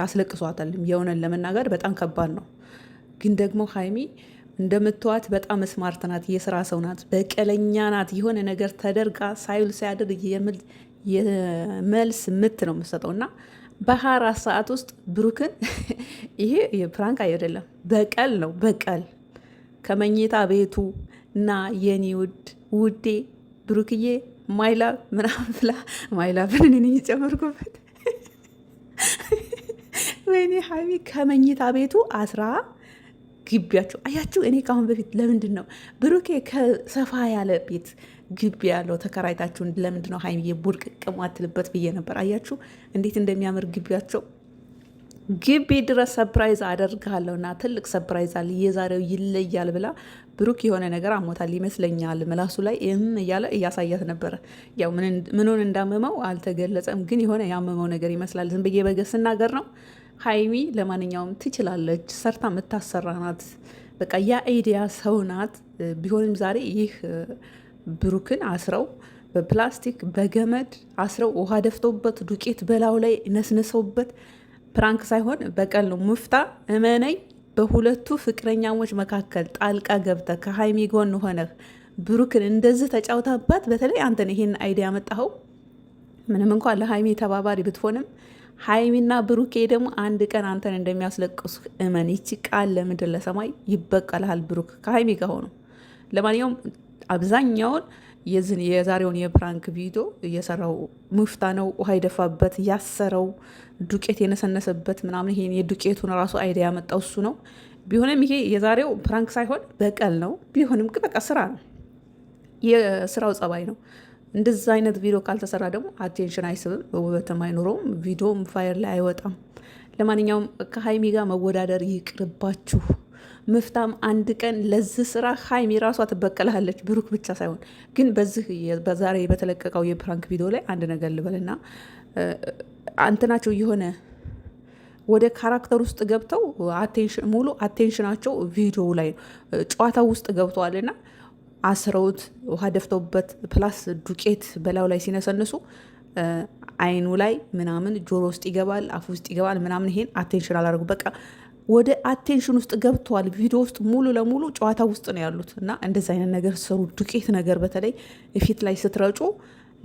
አስለቅሷታል። የሆነን ለመናገር በጣም ከባድ ነው። ግን ደግሞ ሀይሚ እንደምትዋት በጣም ስማርት ናት፣ የስራ ሰው ናት፣ በቀለኛ ናት። የሆነ ነገር ተደርጋ ሳይውል ሳያድር የመልስ ምት ነው የምትሰጠው እና በ24 ሰዓት ውስጥ ብሩክን ይሄ ፕራንክ አይደለም፣ በቀል ነው በቀል ከመኝታ ቤቱ እና የኔ ውዴ ብሩክዬ ማይላ ምናምን ብላ ማይላ ብንን እኔ የጨመርኩበት ወይኔ ሀይሚ ከመኝታ ቤቱ አስራ ግቢያቸው አያችሁ። እኔ ከአሁን በፊት ለምንድን ነው ብሩኬ ከሰፋ ያለ ቤት ግቢ ያለው ተከራይታችሁን ለምንድን ነው ሀይሚዬ ቡርቅቅ ማትልበት ብዬ ነበር። አያችሁ እንዴት እንደሚያምር ግቢያቸው። ግቢ ድረስ ሰፕራይዝ አደርግሃለሁ እና ትልቅ ሰፕራይዝ አለ የዛሬው ይለያል ብላ ብሩክ የሆነ ነገር አሞታል ይመስለኛል። ምላሱ ላይ እያለ እያሳያት ነበረ። ያው ምኑን እንዳመመው አልተገለጸም፣ ግን የሆነ ያመመው ነገር ይመስላል። ዝም ብዬ በገስ ስናገር ነው። ሀይሚ ለማንኛውም ትችላለች፣ ሰርታ የምታሰራ ናት። በቃ ያ አይዲያ ሰው ናት። ቢሆንም ዛሬ ይህ ብሩክን አስረው በፕላስቲክ በገመድ አስረው ውሃ ደፍተውበት ዱቄት በላዩ ላይ ነስንሰውበት ፕራንክ ሳይሆን በቀል ነው። ሙፍታ እመነኝ፣ በሁለቱ ፍቅረኛሞች መካከል ጣልቃ ገብተ ከሀይሚ ጎን ሆነህ ብሩክን እንደዚህ ተጫውታባት። በተለይ አንተን ይሄን አይዲያ ያመጣኸው ምንም እንኳን ለሀይሚ ተባባሪ ብትሆንም ሀይሚና ብሩኬ ደግሞ አንድ ቀን አንተን እንደሚያስለቅሱ እመን። ይቺ ቃል ለምድር ለሰማይ ይበቀልሃል ብሩክ ከሀይሚ ጋር ሆኖ። ለማንኛውም አብዛኛውን የዛሬውን የፕራንክ ቪዲዮ እየሰራው ሙፍታ ነው። ውሃ የደፋበት ያሰረው ዱቄት የነሰነሰበት ምናምን ይሄን የዱቄቱን ራሱ አይዲያ ያመጣው እሱ ነው። ቢሆንም ይሄ የዛሬው ፕራንክ ሳይሆን በቀል ነው። ቢሆንም ግን በቃ ስራ ነው፣ የስራው ጸባይ ነው። እንደዛ አይነት ቪዲዮ ካልተሰራ ደግሞ አቴንሽን አይስብም፣ ውበትም አይኖረውም፣ ቪዲዮም ፋየር ላይ አይወጣም። ለማንኛውም ከሀይሚ ጋር መወዳደር ይቅርባችሁ። ምፍታም አንድ ቀን ለዚህ ስራ ሀይሚ ራሷ ትበቀልሃለች፣ ብሩክ ብቻ ሳይሆን። ግን በዛሬ በተለቀቀው የፕራንክ ቪዲዮ ላይ አንድ ነገር ልበልና አንትናቸው የሆነ ወደ ካራክተር ውስጥ ገብተው ሙሉ አቴንሽናቸው ቪዲዮ ላይ ጨዋታው ውስጥ ገብተዋልና አስረውት ውሃ ደፍተውበት ፕላስ ዱቄት በላዩ ላይ ሲነሰንሱ አይኑ ላይ ምናምን ጆሮ ውስጥ ይገባል፣ አፍ ውስጥ ይገባል ምናምን። ይሄን አቴንሽን አላደረጉ። በቃ ወደ አቴንሽን ውስጥ ገብተዋል። ቪዲዮ ውስጥ ሙሉ ለሙሉ ጨዋታ ውስጥ ነው ያሉት እና እንደዚህ አይነት ነገር ሰሩ። ዱቄት ነገር በተለይ ፊት ላይ ስትረጩ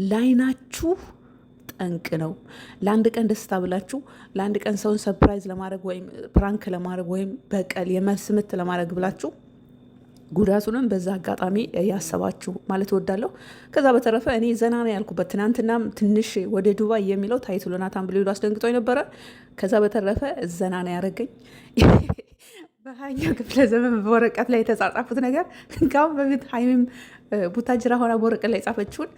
ላይናችሁ ጠንቅ ነው። ለአንድ ቀን ደስታ ብላችሁ ለአንድ ቀን ሰውን ሰርፕራይዝ ለማድረግ ወይም ፕራንክ ለማድረግ ወይም በቀል የመልስ ምት ለማድረግ ብላችሁ ጉዳቱንም በዛ አጋጣሚ ያሰባችሁ ማለት እወዳለሁ። ከዛ በተረፈ እኔ ዘና ነው ያልኩበት። ትናንትናም ትንሽ ወደ ዱባይ የሚለው ታይትሎ ናታን ብሎ አስደንግጦ ነበረ። ከዛ በተረፈ ዘና ነው ያደረገኝ። በ20ኛው ክፍለ ዘመን በወረቀት ላይ የተጻጻፉት ነገር ካሁን በፊት ሀይሚም ቡታጅራ ሆና በወረቀት ላይ የጻፈችውን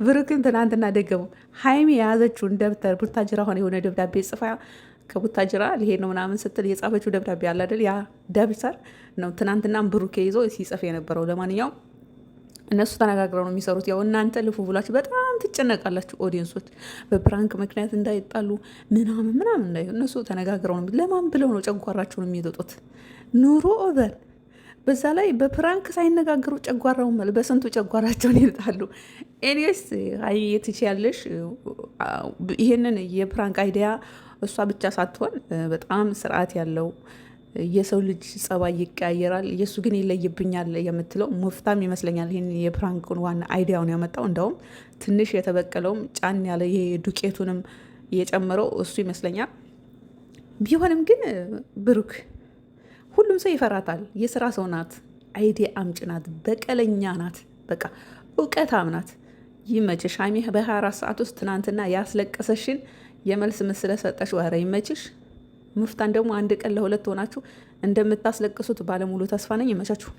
ብሩክን ትናንትና ደገሙ። ሀይሚ የያዘችውን ደብተር ቡታጅራ ሆነ የሆነ ደብዳቤ ጽፋ ከቡታጅራ ሊሄድ ነው ምናምን ስትል የጻፈችው ደብዳቤ አለ አይደል? ያ ደብተር ነው ትናንትናም ብሩኬ ይዞ ሲጽፍ የነበረው። ለማንኛውም እነሱ ተነጋግረው ነው የሚሰሩት። ያው እናንተ ልፉ ብላችሁ በጣም ትጨነቃላችሁ ኦዲየንሶች፣ በፕራንክ ምክንያት እንዳይጣሉ ምናምን እንዳይ። እነሱ ተነጋግረው ነው። ለማን ብለው ነው ጨጓራቸውን የሚወጡት? ኑሮ ኦቨር። በዛ ላይ በፕራንክ ሳይነጋገሩ ጨጓራውን በስንቱ ጨጓራቸውን ይልጣሉ። ኤኒዌይስ አይ ትችያለሽ። ይሄንን የፕራንክ አይዲያ እሷ ብቻ ሳትሆን በጣም ስርዓት ያለው የሰው ልጅ ጸባይ ይቀያየራል፣ የእሱ ግን ይለይብኛል የምትለው ሙፍታም ይመስለኛል ይህን የፕራንኩን ዋና አይዲያውን ያመጣው። እንደውም ትንሽ የተበቀለውም ጫን ያለ ይሄ ዱቄቱንም የጨመረው እሱ ይመስለኛል። ቢሆንም ግን ብሩክ ሁሉም ሰው ይፈራታል። የስራ ሰው ናት፣ አይዲያ አምጭ ናት፣ በቀለኛ ናት፣ በቃ እውቀታም ናት። ይመችሽ ሀይሚ። በ24 ሰዓት ውስጥ ትናንትና ያስለቀሰሽን የመልስ ምስለ ሰጠሽ። ወረ ይመችሽ። ሙፍታን ደግሞ አንድ ቀን ለሁለት ሆናችሁ እንደምታስለቅሱት ባለሙሉ ተስፋ ነኝ። ይመቻችሁ።